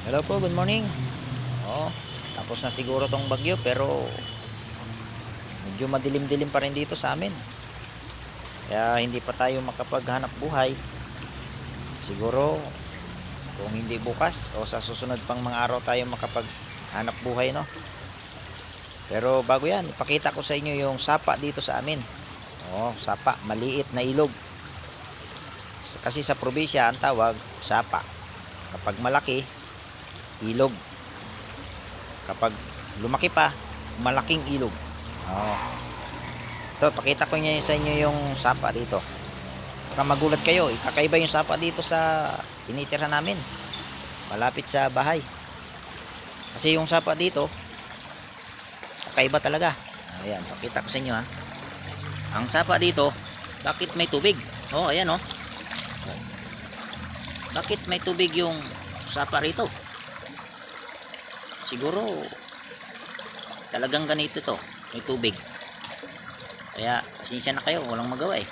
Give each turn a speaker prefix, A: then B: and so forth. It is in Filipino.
A: Hello po, good morning. Oh, tapos na siguro tong bagyo pero medyo madilim-dilim pa rin dito sa amin. Kaya hindi pa tayo makapaghanap buhay. Siguro kung hindi bukas o sa susunod pang mga araw tayo makapaghanap buhay, no? Pero bago yan, ipakita ko sa inyo yung sapa dito sa amin. Oh, sapa, maliit na ilog. Kasi sa probinsya ang tawag sapa. Kapag malaki, ilog. Kapag lumaki pa, malaking ilog. Oh. Ito, pakita ko niya sa inyo yung sapa dito. Baka magulat kayo, kakaiba yung sapa dito sa tinitira namin. Malapit sa bahay. Kasi yung sapa dito, kakaiba talaga. Ayan, pakita ko sa inyo ha. Ang sapa dito, bakit may tubig? Oh, ayan oh. Bakit may tubig yung sapa rito? Siguro talagang ganito to, may tubig. Kaya pasensya na kayo, walang magawa eh.